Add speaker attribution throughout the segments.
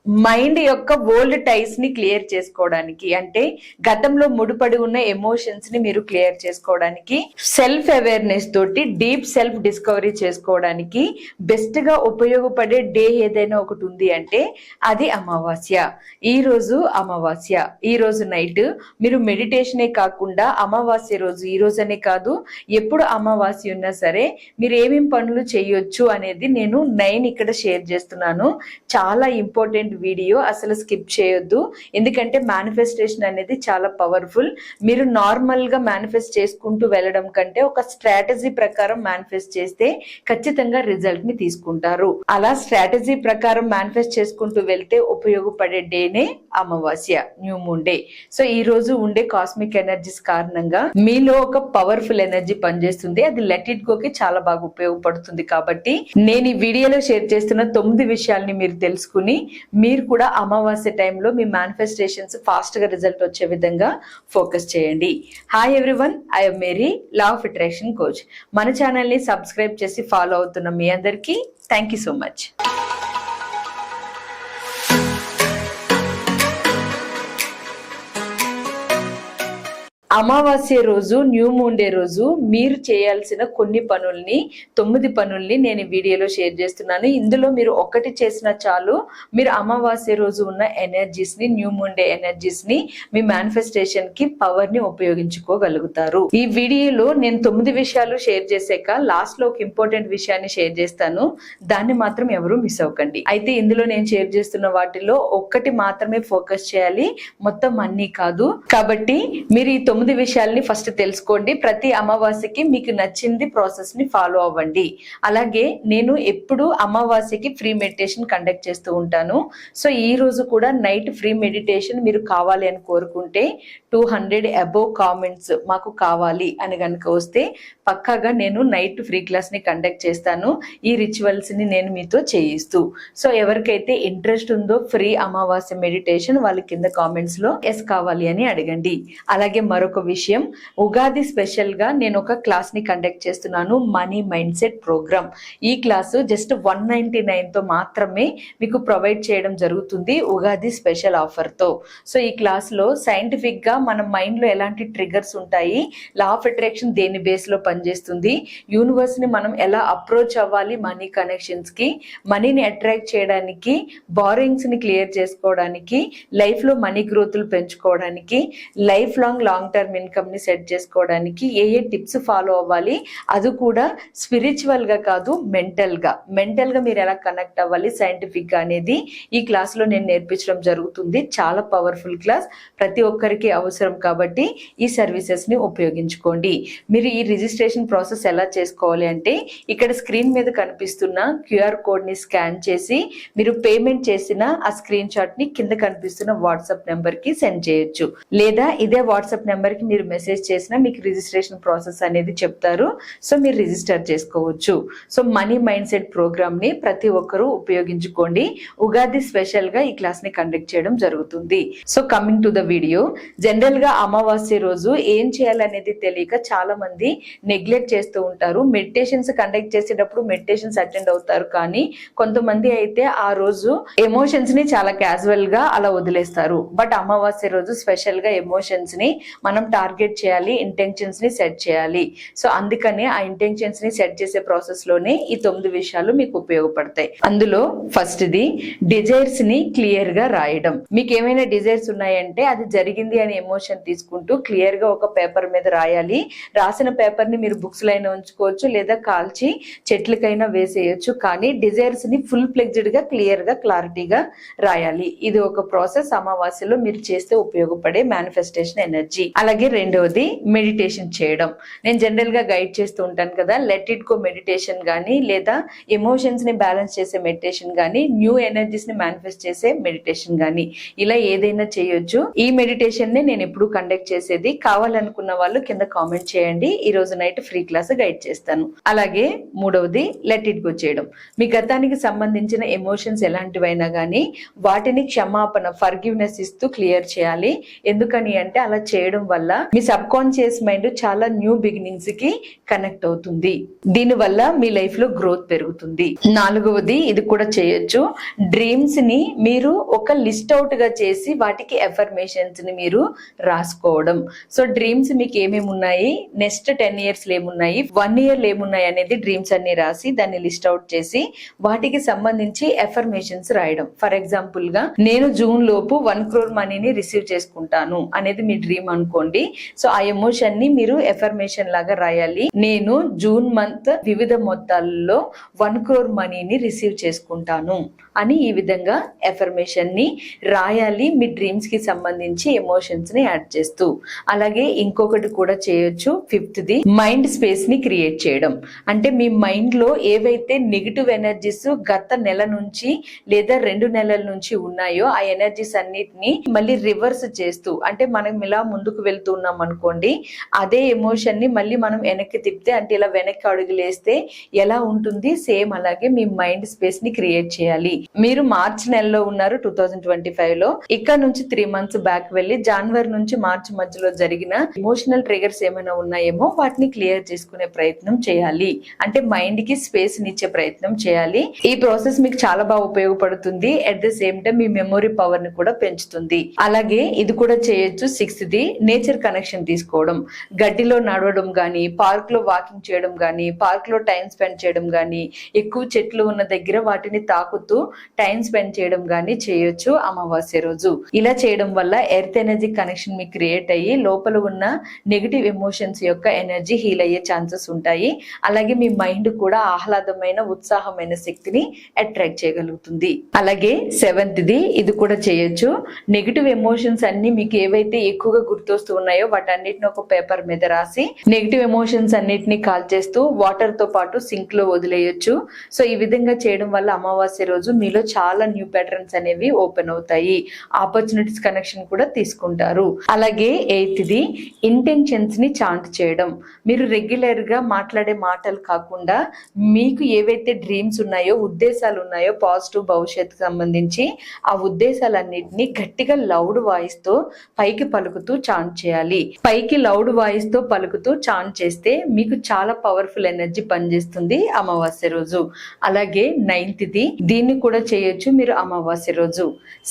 Speaker 1: Mind యొక్క old టైస్ ని clear చేసుకోవడానికి, అంటే గతంలో ముడిపడి ఉన్న ఎమోషన్స్ ని మీరు క్లియర్ చేసుకోవడానికి, సెల్ఫ్ అవేర్నెస్ తోటి డీప్ సెల్ఫ్ డిస్కవరీ చేసుకోవడానికి బెస్ట్ గా ఉపయోగపడే డే ఏదైనా ఒకటి ఉంది అంటే అది అమావాస్య. ఈ రోజు అమావాస్య, ఈ రోజు నైట్ మీరు మెడిటేషనే కాకుండా అమావాస్య రోజు, ఈ రోజనే కాదు ఎప్పుడు అమావాస్య ఉన్నా సరే మీరు ఏమేం పనులు చేయొచ్చు అనేది నేను 9 ఇక్కడ షేర్ చేస్తున్నాను. చాలా ఇంపార్టెంట్ వీడియో, అసలు స్కిప్ చేయొద్దు. ఎందుకంటే మేనిఫెస్టేషన్ అనేది చాలా పవర్ఫుల్. మీరు నార్మల్ గా మేనిఫెస్ట్ చేసుకుంటూ వెళ్ళడం కంటే ఒక స్ట్రాటజీ ప్రకారం మేనిఫెస్ట్ చేస్తే ఖచ్చితంగా రిజల్ట్ ని తీసుకుంటారు. అలా స్ట్రాటజీ ప్రకారం మేనిఫెస్ట్ చేసుకుంటూ వెళ్తే ఉపయోగపడే డేనే అమావాస్య, న్యూ మూన్ డే. సో ఈ రోజు ఉండే కాస్మిక్ ఎనర్జీస్ కారణంగా మీలో ఒక పవర్ఫుల్ ఎనర్జీ పనిచేస్తుంది. అది లెట్ ఇట్ గోకి చాలా బాగా ఉపయోగపడుతుంది. కాబట్టి నేను ఈ వీడియోలో షేర్ చేస్తున్న 9 విషయాల్ని మీరు తెలుసుకుని మీరు కూడా అమావాస్య టైంలో మీ మేనిఫెస్టేషన్స్ ఫాస్ట్ గా రిజల్ట్ వచ్చే విధంగా ఫోకస్ చేయండి. Hi everyone, I'm Mary, law of attraction coach. మన ఛానల్ ని సబ్స్క్రైబ్ చేసి ఫాలో అవుతున్న మీ అందరికీ థ్యాంక్ యూ సో మచ్. అమావాస్య రోజు, న్యూ మూన్ డే రోజు మీరు చేయాల్సిన కొన్ని పనుల్ని, 9 పనుల్ని నేను వీడియోలో షేర్ చేస్తున్నాను. ఇందులో మీరు ఒకటి చేసినా చాలు, మీరు అమావాస్య రోజు ఉన్న ఎనర్జీస్ ని, న్యూ మూన్ డే ఎనర్జీస్ ని మీ మేనిఫెస్టేషన్ కి పవర్ ని ఉపయోగించుకోగలుగుతారు. ఈ వీడియోలో నేను 9 విషయాలు షేర్ చేసాక లాస్ట్ లో ఒక ఇంపార్టెంట్ విషయాన్ని షేర్ చేస్తాను. దాన్ని మాత్రం ఎవరు మిస్ అవ్వకండి. అయితే ఇందులో నేను షేర్ చేస్తున్న వాటిలో ఒక్కటి మాత్రమే ఫోకస్ చేయాలి, మొత్తం అన్ని కాదు. కాబట్టి మీరు ఈ 9 విషయాల్ని ఫస్ట్ తెలుసుకోండి. ప్రతి అమావాస్యకి మీకు నచ్చింది ప్రాసెస్ ని ఫాలో అవ్వండి. అలాగే నేను ఎప్పుడు అమావాస్యకి ఫ్రీ మెడిటేషన్ కండక్ట్ చేస్తూ ఉంటాను. సో ఈ రోజు కూడా నైట్ ఫ్రీ మెడిటేషన్ మీరు కావాలి అని కోరుకుంటే 200 అబోవ్ కామెంట్స్ మాకు కావాలి అని కనుక వస్తే పక్కాగా నేను నైట్ ఫ్రీ క్లాస్ ని కండక్ట్ చేస్తాను. ఈ రిచువల్స్ ని నేను మీతో చేయిస్తూ. సో ఎవరికైతే ఇంట్రెస్ట్ ఉందో ఫ్రీ అమావాస్య మెడిటేషన్, వాళ్ళ కింద కామెంట్స్ లో ఎస్ కావాలి అని అడగండి. అలాగే మరొక విషయం, ఉగాది స్పెషల్ గా నేను ఒక క్లాస్ ని కండక్ట్ చేస్తున్నాను, మనీ మైండ్ సెట్ ప్రోగ్రామ్. ఈ క్లాసు జస్ట్ 199 తో మాత్రమే మీకు ప్రొవైడ్ చేయడం జరుగుతుంది, ఉగాది స్పెషల్ ఆఫర్ తో. సో ఈ క్లాస్ లో సైంటిఫిక్ గా మన మైండ్ లో ఎలాంటి ట్రిగర్స్ ఉంటాయి, లా ఆఫ్ అట్రాక్షన్ దేని బేస్ లో పనిచేస్తుంది, యూనివర్స్ ని మనం ఎలా అప్రోచ్ అవ్వాలి మనీ కనెక్షన్స్ కి, మనీని అట్రాక్ట్ చేయడానికి, బారోయింగ్స్ ని క్లియర్ చేసుకోవడానికి, లైఫ్ లో మనీ గ్రోత్లు పెంచుకోవడానికి, లైఫ్ లాంగ్ టర్మ్ ఇన్కమ్ ని సెట్ చేసుకోవడానికి ఏ టిప్స్ ఫాలో అవ్వాలి, అది కూడా స్పిరిచువల్ గా కాదు మెంటల్ గా మీరు ఎలా కనెక్ట్ అవ్వాలి సైంటిఫిక్ గా అనేది ఈ క్లాస్ లో నేను నేర్పించడం జరుగుతుంది. చాలా పవర్ఫుల్ క్లాస్, ప్రతి ఒక్కరికి అవసరం. కాబట్టి ఈ సర్వీసెస్ ని ఉపయోగించుకోండి. మీరు ఈ రిజిస్ట్రేషన్ ప్రాసెస్ ఎలా చేసుకోవాలి అంటే ఇక్కడ స్క్రీన్ మీద కనిపిస్తున్న క్యూఆర్ కోడ్ ని స్కాన్ చేసి మీరు పేమెంట్ చేసిన ఆ స్క్రీన్ షాట్ ని కింద కనిపిస్తున్న వాట్సాప్ నెంబర్ కి సెండ్ చేయొచ్చు. లేదా ఇదే వాట్సాప్ నెంబర్ కి మీరు మెసేజ్ చేసినా మీకు రిజిస్ట్రేషన్ ప్రాసెస్ అనేది చెప్తారు. సో మీరు రిజిస్టర్ చేసుకోవచ్చు. So money mind set program ని ప్రతి ఒక్కరూ ఉపయోగించుకోండి. ఉగాది స్పెషల్ గా ఈ క్లాస్ ని కండక్ట్ చేయడం జరుగుతుంది. So coming to the video, general గా అమావాస్య రోజు ఏం చేయాలనేది తెలియక చాలా మంది నెగ్లెక్ట్ చేస్తూ ఉంటారు. మెడిటేషన్స్ కండక్ట్ చేసేటప్పుడు మెడిటేషన్స్ అటెండ్ అవుతారు, కానీ కొంతమంది అయితే ఆ రోజు ఎమోషన్స్ ని చాలా క్యాజువల్ గా అలా వదిలేస్తారు. బట్ అమావాస్య రోజు స్పెషల్ గా ఎమోషన్స్ ని మనం టార్గెట్ చేయాలి, ఇంటెన్షన్స్ ని సెట్ చేయాలి. సో అందుకనే ఆ ఇంటెన్షన్స్ ని సెట్ చేసే ప్రాసెస్ లోనే ఈ 9 విషయాలు మీకు ఉపయోగపడతాయి. అందులో ఫస్ట్ ది డిజైర్స్ ని క్లియర్ గా రాయడం. మీకు ఏమైనా డిజైర్స్ ఉన్నాయంటే అది జరిగింది అని ఎమోషన్ తీసుకుంటూ క్లియర్ గా ఒక పేపర్ మీద రాయాలి. రాసిన పేపర్ ని మీరు బుక్స్ లైనా ఉంచుకోవచ్చు, లేదా కాల్చి చెట్లకైనా వేసేయచ్చు. కానీ డిజైర్స్ ని ఫుల్ ఫ్లెడ్జ్డ్ గా క్లియర్ గా క్లారిటీగా రాయాలి. ఇది ఒక ప్రాసెస్ అమావాస్యలో మీరు చేస్తే ఉపయోగపడే మేనిఫెస్టేషన్ ఎనర్జీ. అలాగే రెండవది మెడిటేషన్ చేయడం. నేను జనరల్ గా గైడ్ చేస్తూ ఉంటాను కదా, లెట్ ఇట్ గో మెడిటేషన్ గానీ, లేదా ఎమోషన్స్ ని బ్యాలెన్స్ చేసే మెడిటేషన్ గానీ, న్యూ ఎనర్జీస్ ని మేనిఫెస్ట్ చేసే మెడిటేషన్ గానీ, ఇలా ఏదైనా చేయొచ్చు. ఈ మెడిటేషన్ ని నేను ఎప్పుడు కండక్ట్ చేసేది, కావాలనుకున్న వాళ్ళు కింద కామెంట్ చేయండి. ఈ రోజు నైట్ ఫ్రీ క్లాస్ గైడ్ చేస్తాను. అలాగే మూడవది లెట్ ఇట్ గో చేయడం. మీ గతానికి సంబంధించిన ఎమోషన్స్ ఎలాంటివైనా గానీ వాటిని క్షమాపణ, ఫర్గివ్నెస్ ఇస్తూ క్లియర్ చేయాలి. ఎందుకని అంటే అలా చేయడం వల్ల మీ సబ్ కాన్షియస్ మైండ్ చాలా న్యూ బిగినింగ్స్ కి కనెక్ట్ అవుతుంది. దీని వల్ల మీ లైఫ్ లో గ్రోత్ పెరుగుతుంది. 4వది ఇది కూడా చేయొచ్చు, డ్రీమ్స్ ని మీరు ఒక లిస్ట్ అవుట్ గా చేసి వాటికి ఎఫర్మేషన్స్ ని మీరు రాసుకోవడం. సో డ్రీమ్స్ మీకు ఏమేమి ఉన్నాయి, నెక్స్ట్ 10 years ఏమున్నాయి, 1 year ఏమున్నాయి అనేది డ్రీమ్స్ అన్ని రాసి దాన్ని లిస్ట్ అవుట్ చేసి వాటికి సంబంధించి ఎఫర్మేషన్స్ రాయడం. ఫర్ ఎగ్జాంపుల్ గా నేను జూన్ లోపు 1 crore మనీని రిసీవ్ చేసుకుంటాను అనేది మీ డ్రీమ్ అనుకోండి. సో ఆ ఎమోషన్ ని మీరు ఎఫర్మేషన్ లాగా రాయాలి. నేను జూన్ మంత్ వివిధ మొత్తాల్లో 1 crore మనీని రిసీవ్ చేసుకుంటాను అని ఈ విధంగా ఎఫర్మేషన్ ని రాయాలి, మీ డ్రీమ్స్ కి సంబంధించి ఎమోషన్స్ ని యాడ్ చేస్తూ. అలాగే ఇంకొకటి కూడా చేయొచ్చు, 5th మైండ్ స్పేస్ ని క్రియేట్ చేయడం. అంటే మీ మైండ్ లో ఏవైతే నెగిటివ్ ఎనర్జీస్ గత నెల నుంచి లేదా 2 నెలల నుంచి ఉన్నాయో ఆ ఎనర్జీస్ అన్నిటిని మళ్ళీ రివర్స్ చేస్తూ, అంటే మనం ఇలా ముందుకు వెళ్తున్నాం అనుకోండి, అదే ఎమోషన్ ని మళ్ళీ మనం వెనక్కి తిప్పితే, అంటే ఇలా వెనక్కి అడుగులేస్తే ఎలా ఉంటుంది, సేమ్ అలాగే మీ మైండ్ స్పేస్ ని క్రియేట్ చేయాలి. మీరు మార్చి నెలలో ఉన్నారు 2025 లో, ఇక్కడ నుంచి 3 months బ్యాక్ వెళ్ళి జనవరి నుంచి మార్చి మధ్యలో జరిగిన ఎమోషనల్ ట్రిగర్స్ ఏమైనా ఉన్నాయేమో వాటిని క్లియర్ చేసుకునే ప్రయత్నం చేయాలి. అంటే మైండ్ కి స్పేస్ నిచ్చే ప్రయత్నం చేయాలి. ఈ ప్రాసెస్ మీకు చాలా బాగా ఉపయోగపడుతుంది. At the same time me memory power ని కూడా పెంచుతుంది. అలాగే ఇది కూడా చేయొచ్చు, 6th నేచర్ కనెక్షన్ తీసుకోవడం. గడ్డిలో నడవడం గానీ, పార్క్ లో వాకింగ్ చేయడం గానీ, పార్క్ లో టైం స్పెండ్ చేయడం గానీ, ఎక్కువ చెట్లు ఉన్న దగ్గర వాటిని తాకుతూ టైం స్పెండ్ చేయడం గానీ చేయొచ్చు అమావాస్య రోజు. ఇలా చేయడం వల్ల ఎర్త్ ఎనర్జీ కనెక్షన్ మీకు క్రియేట్ అయ్యి లోపల ఉన్న నెగిటివ్ ఎమోషన్స్ యొక్క ఎనర్జీ హీల్ అయ్యే ఛాన్సెస్ ఉంటాయి. అలాగే మీ మైండ్ కూడా ఆహ్లాదమైన ఉత్సాహమైన శక్తిని అట్రాక్ట్ చేయగలుగుతుంది. అలాగే 7th ఇది కూడా చేయొచ్చు, నెగిటివ్ ఎమోషన్స్ అన్ని మీకు ఏవైతే ఎక్కువగా గుర్తొస్తూ ఉన్నాయో వాటన్నిటిని ఒక పేపర్ మీద రాసి నెగిటివ్ ఎమోషన్స్ అన్నిటిని కాల్ చేస్తూ వాటర్ తో పాటు సింక్ లో వదిలేయొచ్చు. సో ఈ విధంగా చేయడం వల్ల అమావాస్య రోజు మీలో చాలా న్యూ ప్యాటర్న్స్ అనేవి ఓపెన్ అవుతాయి, ఆపర్చునిటీస్ కనెక్షన్ కూడా తీసుకుంటారు. అలాగే 8th ఇంటెన్షన్స్ ని చాంట్ చేయడం. మీరు రెగ్యులర్ గా మాట్లాడే మాటలు కాకుండా మీకు ఏవైతే డ్రీమ్స్ ఉన్నాయో, ఉద్దేశాలు ఉన్నాయో, పాజిటివ్ భవిష్యత్తుకు సంబంధించి ఆ ఉద్దేశాలన్నిటిని గట్టిగా లౌడ్ వాయిస్ తో పైకి పలుకుతూ చాంట్ చేయాలి. పైకి లౌడ్ వాయిస్ తో పలుకుతూ చాంట్ చేస్తే మీకు చాలా పవర్ఫుల్ ఎనర్జీ పనిచేస్తుంది అమావాస్య రోజు. అలాగే 9th దీన్ని కూడా చేయొచ్చు మీరు అమావాస్య రోజు.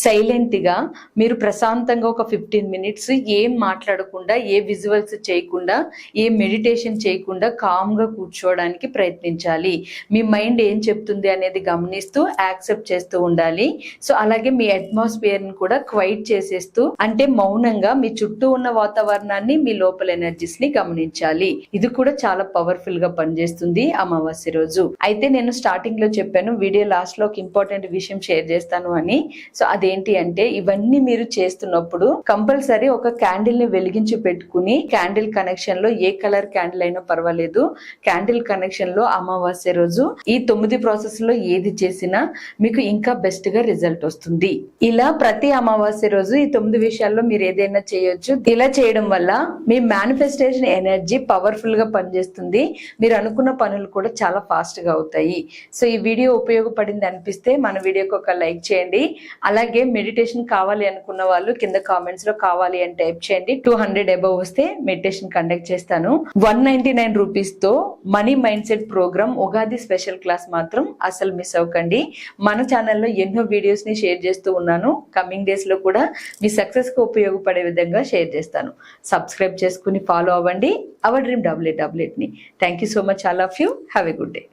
Speaker 1: సైలెంట్ గా మీరు ప్రశాంతంగా ఒక 15 minutes ఏం మాట్లాడకుండా, ఏ విజువల్స్ చేయకుండా, ఏ మెడిటేషన్ చేయకుండా కామ్ గా కూర్చోవడానికి ప్రయత్నించాలి. మీ మైండ్ ఏం చెప్తుంది అనేది గమనిస్తూ యాక్సెప్ట్ చేస్తూ ఉండాలి. సో అలాగే మీ అట్మాస్ఫియర్ ని కూడా క్వైట్ చేసేస్తూ, అంటే మౌనంగా మీ చుట్టూ ఉన్న వాతావరణాన్ని, మీ లోపల ఎనర్జీస్ ని గమనించాలి. ఇది కూడా చాలా పవర్ఫుల్ గా పనిచేస్తుంది అమావాస్య రోజు. అయితే నేను స్టార్టింగ్ లో చెప్పాను, వీడియో లాస్ట్ లో ఒక ఇంపార్టెంట్ విషయం షేర్ చేస్తాను అని. సో అదేంటి అంటే, ఇవన్నీ మీరు చేస్తున్నప్పుడు కంపల్సరీ ఒక క్యాండిల్ ని వెలిగించి పెట్టుకుని, క్యాండిల్ కనెక్షన్ లో ఏ కలర్ క్యాండిల్ అయినా పర్వాలేదు, క్యాండిల్ కనెక్షన్ లో అమావాస్య రోజు ఈ 9 ప్రాసెస్ లో ఏది చేసినా మీకు ఇంకా బెస్ట్ గా రిజల్ట్ వస్తుంది. ఇలా ప్రతి అమావాస్య రోజు ఈ 9 విషయాల్లో మీరు ఏదైనా చేయొచ్చు. ఇలా చేయడం వల్ల మీ మేనిఫెస్టేషన్ ఎనర్జీ పవర్ఫుల్ గా పనిచేస్తుంది. మీరు అనుకున్న పనులు కూడా చాలా ఫాస్ట్ గా అవుతాయి. సో ఈ వీడియో ఉపయోగపడింది అనిపిస్తే మన వీడియోకి ఒక లైక్ చేయండి. అలాగే మెడిటేషన్ కావాలి అనుకున్న వాళ్ళు కింద కామెంట్స్ లో కావాలి అని టైప్ చేయండి. 200 అబౌవ్ వస్తే మెడిటేషన్ కండక్ట్ చేస్తాను. 199 రూపీస్ తో money mind set program Ugadi special class మాత్రం అసలు మిస్ అవ్వకండి. మన ఛానల్లో ఎన్నో వీడియోస్ ని షేర్ చేస్తూ ఉన్నాను. కమింగ్ డేస్ లో కూడా మీ సక్సెస్ కు ఉపయోగపడే విధంగా షేర్ చేస్తాను. సబ్స్క్రైబ్ చేసుకుని ఫాలో అవ్వండి అవర్ డ్రీమ్ 8888 ని. Thank you so much all of you. Have a good day.